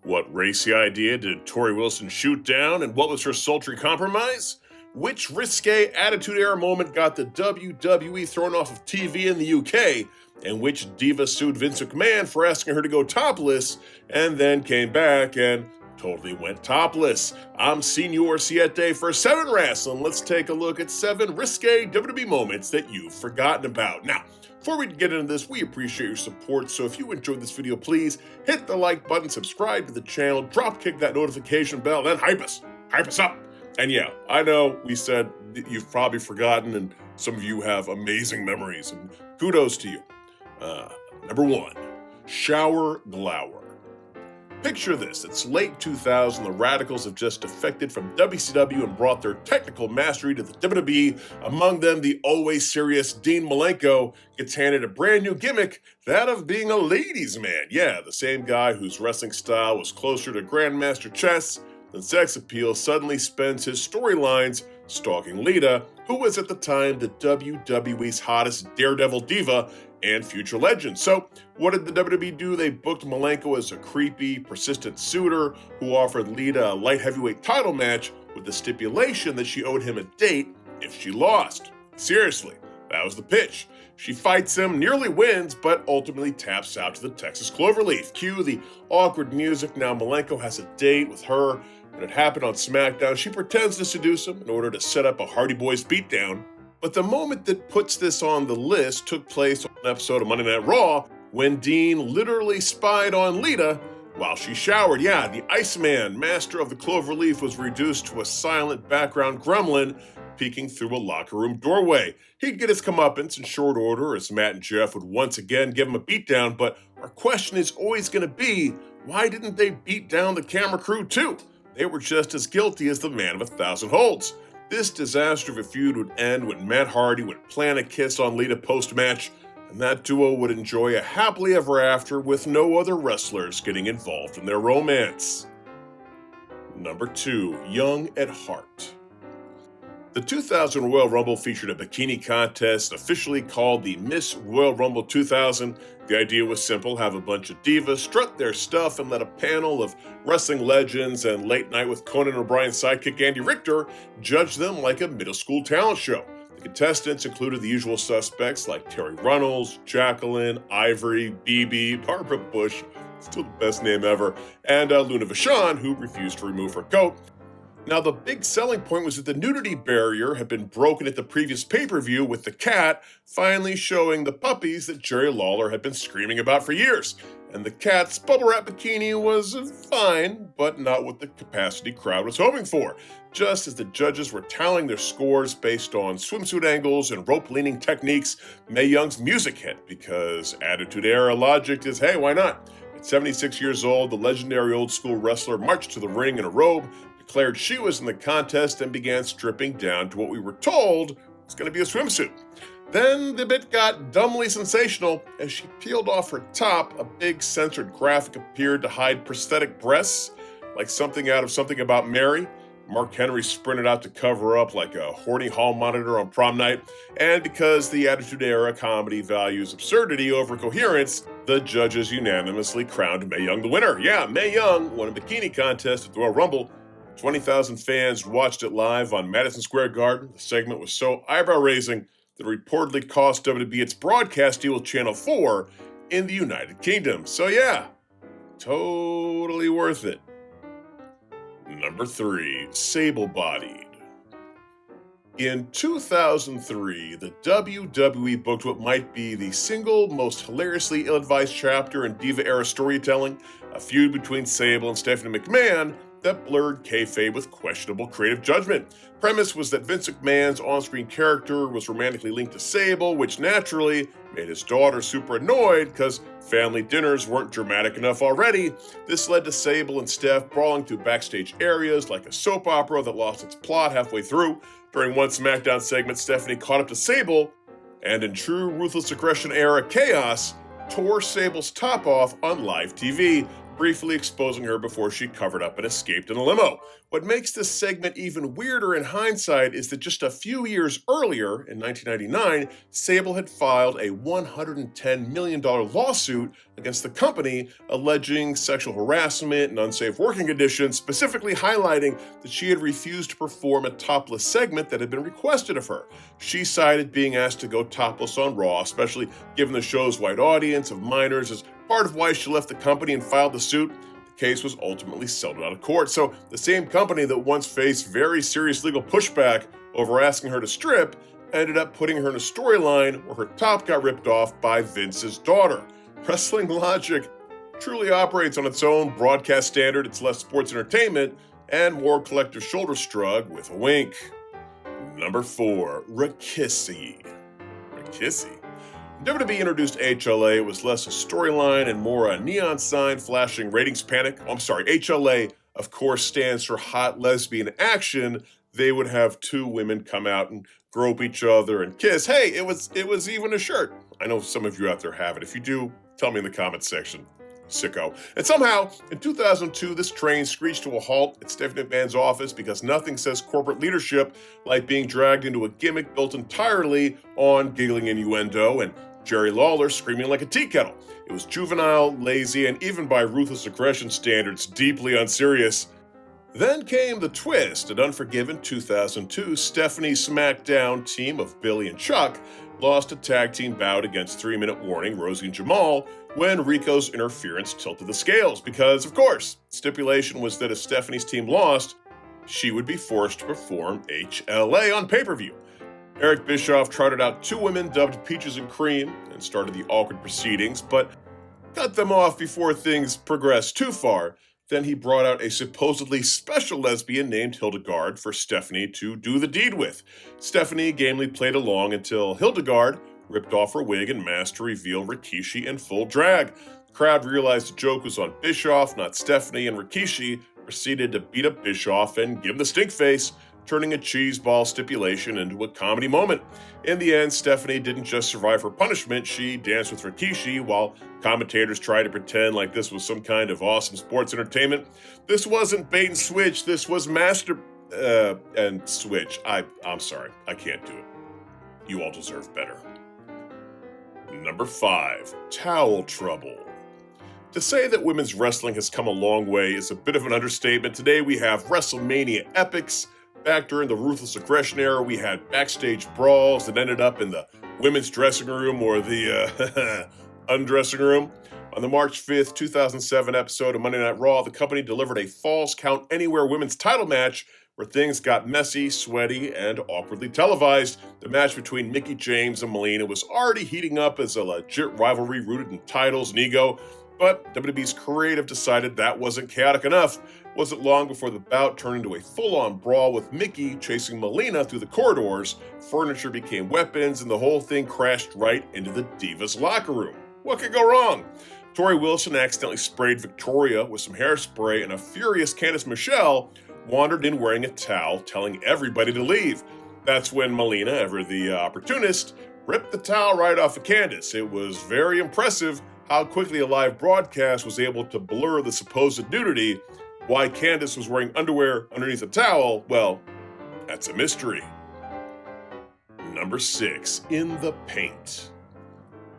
What racy idea did Torrie Wilson shoot down, and what was her sultry compromise? Which risque Attitude Era moment got the WWE thrown off of TV in the UK? And which diva sued Vince McMahon for asking her to go topless, and then came back and totally went topless? I'm Senor Siete for 7 Wrestling. Let's take a look at 7 risque WWE moments that you've forgotten about. Now, before we get into this, we appreciate your support, so if you enjoyed this video, please hit the like button, subscribe to the channel, drop kick that notification bell, then hype us up. And yeah, I know we said you've probably forgotten, and some of you have amazing memories, and kudos to you. Number 1, shower glower. Picture this, it's late 2000, the Radicals have just defected from WCW and brought their technical mastery to the WWE. Among them, the always serious Dean Malenko gets handed a brand new gimmick, that of being a ladies' man. Yeah, the same guy whose wrestling style was closer to Grandmaster Chess than sex appeal suddenly spends his storylines stalking Lita, who was at the time the WWE's hottest daredevil diva and future legend. So what did the WWE do? They booked Malenko as a creepy, persistent suitor who offered Lita a light heavyweight title match with the stipulation that she owed him a date if she lost. Seriously, that was the pitch. She fights him, nearly wins, but ultimately taps out to the Texas Cloverleaf. Cue the awkward music. Now Malenko has a date with her, and it happened on SmackDown. She pretends to seduce him in order to set up a Hardy Boys beatdown. But the moment that puts this on the list took place on an episode of Monday Night Raw when Dean literally spied on Lita while she showered. Yeah, the Iceman, master of the Cloverleaf, was reduced to a silent background gremlin peeking through a locker room doorway. He'd get his comeuppance in short order as Matt and Jeff would once again give him a beatdown, but our question is always going to be, why didn't they beat down the camera crew too? They were just as guilty as the man of 1,000 holds. This disaster of a feud would end when Matt Hardy would plant a kiss on Lita post-match, and that duo would enjoy a happily ever after with no other wrestlers getting involved in their romance. Number 2, young at heart. The 2000 Royal Rumble featured a bikini contest officially called the Miss Royal Rumble 2000. The idea was simple, have a bunch of divas strut their stuff and let a panel of wrestling legends and Late Night with Conan O'Brien's sidekick Andy Richter judge them like a middle school talent show. The contestants included the usual suspects like Terry Runnels, Jacqueline, Ivory, BB, Barbara Bush, still the best name ever, and Luna Vachon, who refused to remove her coat. Now, the big selling point was that the nudity barrier had been broken at the previous pay-per-view, with the cat finally showing the puppies that Jerry Lawler had been screaming about for years. And the cat's bubble wrap bikini was fine, but not what the capacity crowd was hoping for. Just as the judges were tallying their scores based on swimsuit angles and rope-leaning techniques, Mae Young's music hit, because Attitude Era logic is, hey, why not? At 76 years old, the legendary old-school wrestler marched to the ring in a robe, declared she was in the contest, and began stripping down to what we were told was going to be a swimsuit. Then the bit got dumbly sensational. As she peeled off her top, a big censored graphic appeared to hide prosthetic breasts, like something out of Something About Mary. Mark Henry sprinted out to cover up like a horny hall monitor on prom night, and because the Attitude Era comedy values absurdity over coherence, the judges unanimously crowned Mae Young the winner. Yeah, Mae Young won a bikini contest at the Royal Rumble. 20,000 fans watched it live on Madison Square Garden. The segment was so eyebrow-raising that it reportedly cost WWE its broadcast deal with Channel 4 in the United Kingdom. So yeah, totally worth it. Number 3, sable-bodied. In 2003, the WWE booked what might be the single most hilariously ill-advised chapter in Diva-era storytelling, a feud between Sable and Stephanie McMahon that blurred kayfabe with questionable creative judgment. Premise was that Vince McMahon's on-screen character was romantically linked to Sable, which naturally made his daughter super annoyed because family dinners weren't dramatic enough already. This led to Sable and Steph brawling through backstage areas like a soap opera that lost its plot halfway through. During one SmackDown segment, Stephanie caught up to Sable, and in true Ruthless Aggression era chaos, tore Sable's top off on live TV. briefly exposing her before she covered up and escaped in a limo. What makes this segment even weirder in hindsight is that just a few years earlier, in 1999, Sable had filed a $110 million lawsuit against the company alleging sexual harassment and unsafe working conditions, specifically highlighting that she had refused to perform a topless segment that had been requested of her. She cited being asked to go topless on Raw, especially given the show's wide audience of minors, as part of why she left the company and filed the suit. The case was ultimately settled out of court. So the same company that once faced very serious legal pushback over asking her to strip ended up putting her in a storyline where her top got ripped off by Vince's daughter. Wrestling logic truly operates on its own broadcast standard. It's less sports entertainment and more collective shoulder shrug with a wink. Number 4, Rikishi. Rikishi. When WWE introduced HLA, it was less a storyline and more a neon sign flashing ratings panic. HLA, of course, stands for Hot Lesbian Action. They would have two women come out and grope each other and kiss. Hey, it was even a shirt. I know some of you out there have it. If you do, tell me in the comments section. Sicko. And somehow, in 2002, this train screeched to a halt at Stephanie McMahon's office because nothing says corporate leadership like being dragged into a gimmick built entirely on giggling innuendo and Jerry Lawler screaming like a tea kettle. It was juvenile, lazy, and even by ruthless aggression standards, deeply unserious. Then came the twist. At Unforgiven 2002, Stephanie's SmackDown team of Billy and Chuck lost a tag team bout against 3-Minute Warning, Rosie and Jamal, when Rico's interference tilted the scales because, of course, stipulation was that if Stephanie's team lost, she would be forced to perform HLA on pay-per-view. Eric Bischoff trotted out two women dubbed Peaches and Cream and started the awkward proceedings, but cut them off before things progressed too far. Then he brought out a supposedly special lesbian named Hildegard for Stephanie to do the deed with. Stephanie gamely played along until Hildegard ripped off her wig and mask to reveal Rikishi in full drag. The crowd realized the joke was on Bischoff, not Stephanie, and Rikishi proceeded to beat up Bischoff and give him the stink face, turning a cheeseball stipulation into a comedy moment. In the end, Stephanie didn't just survive her punishment, she danced with Rikishi while commentators tried to pretend like this was some kind of awesome sports entertainment. This wasn't bait and switch, this was and switch. I'm sorry, I can't do it. You all deserve better. Number 5, towel trouble. To say that women's wrestling has come a long way is a bit of an understatement. Today we have WrestleMania epics. Back during the ruthless aggression era, we had backstage brawls that ended up in the women's dressing room or the undressing room. On the March 5th, 2007 episode of Monday Night Raw, the company delivered a Falls Count Anywhere women's title match where things got messy, sweaty, and awkwardly televised. The match between Mickie James and Melina was already heating up as a legit rivalry rooted in titles and ego, but WWE's creative decided that wasn't chaotic enough. Wasn't long before the bout turned into a full-on brawl with Mickie chasing Melina through the corridors. Furniture became weapons, and the whole thing crashed right into the Divas locker room. What could go wrong? Torrie Wilson accidentally sprayed Victoria with some hairspray, and a furious Candice Michelle wandered in wearing a towel, telling everybody to leave. That's when Melina, ever the opportunist, ripped the towel right off of Candice. It was very impressive how quickly a live broadcast was able to blur the supposed nudity. Why Candice was wearing underwear underneath a towel, well, that's a mystery. Number 6, in the paint.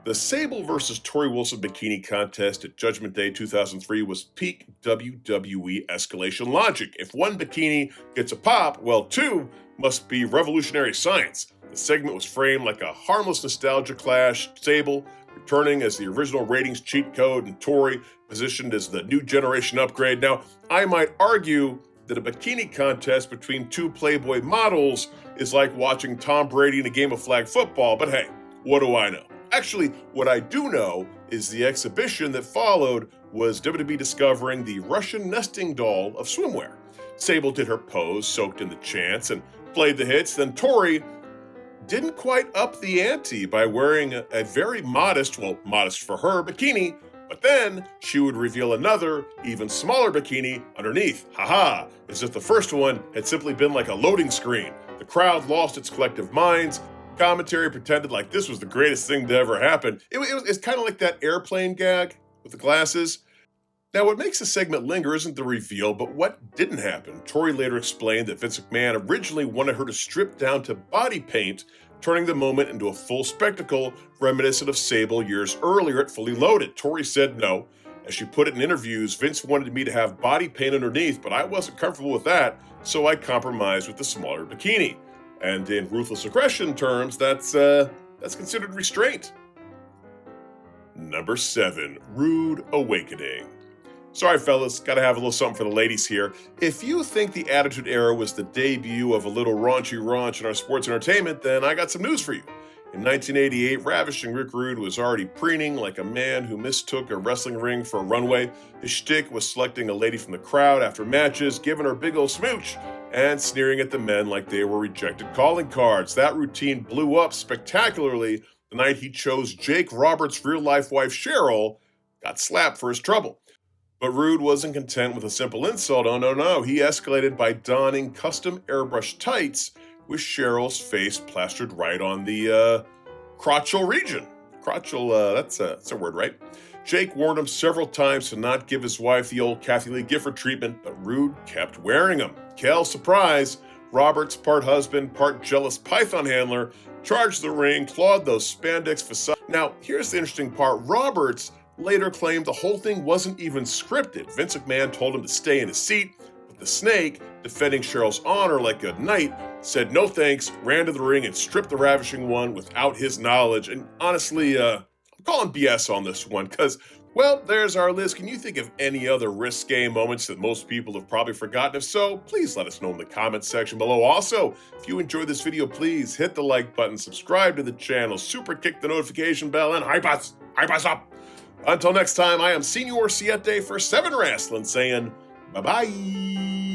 The Sable vs. Torrie Wilson bikini contest at Judgment Day 2003 was peak WWE escalation logic. If one bikini gets a pop, well, two must be revolutionary science. The segment was framed like a harmless nostalgia clash, Sable returning as the original ratings cheat code and Torrie positioned as the new generation upgrade. Now, I might argue that a bikini contest between two Playboy models is like watching Tom Brady in a game of flag football, but hey, what do I know? Actually, what I do know is the exhibition that followed was WWE discovering the Russian nesting doll of swimwear. Sable did her pose, soaked in the chants, and played the hits. Then Torrie didn't quite up the ante by wearing a very modest for her, bikini, but then she would reveal another, even smaller bikini underneath. Haha, as if the first one had simply been like a loading screen. The crowd lost its collective minds. Commentary pretended like this was the greatest thing to ever happen. It's kind of like that airplane gag with the glasses. Now, what makes the segment linger isn't the reveal, but what didn't happen. Torrie later explained that Vince McMahon originally wanted her to strip down to body paint, turning the moment into a full spectacle reminiscent of Sable years earlier at Fully Loaded. Torrie said no. As she put it in interviews, Vince wanted me to have body paint underneath, but I wasn't comfortable with that, so I compromised with the smaller bikini. And in ruthless aggression terms, that's considered restraint. Number 7, Rude Awakening. Sorry, fellas, gotta have a little something for the ladies here. If you think the Attitude Era was the debut of a little raunchy raunch in our sports entertainment, then I got some news for you. In 1988, ravishing Rick Rude was already preening like a man who mistook a wrestling ring for a runway. His shtick was selecting a lady from the crowd after matches, giving her a big ol' smooch, and sneering at the men like they were rejected calling cards. That routine blew up spectacularly the night he chose Jake Roberts' real-life wife Cheryl, got slapped for his trouble. But Rude wasn't content with a simple insult. Oh, no. He escalated by donning custom airbrush tights with Cheryl's face plastered right on the crotchal region. Crotchal, that's a word, right? Jake warned him several times to not give his wife the old Kathy Lee Gifford treatment, but Rude kept wearing them. Kel's surprise, Roberts, part husband, part jealous python handler, charged the ring, clawed those spandex facades. Now, here's the interesting part. Roberts later claimed the whole thing wasn't even scripted. Vince McMahon told him to stay in his seat, but the Snake, defending Cheryl's honor like a knight, said no thanks, ran to the ring and stripped the ravishing one without his knowledge. And honestly, I'm calling BS on this one because, well, there's our list. Can you think of any other risque moments that most people have probably forgotten? If so, please let us know in the comments section below. Also, if you enjoyed this video, please hit the like button, subscribe to the channel, super kick the notification bell, and hype us up. Until next time, I am Senor Siete for 7 Wrestling saying bye-bye.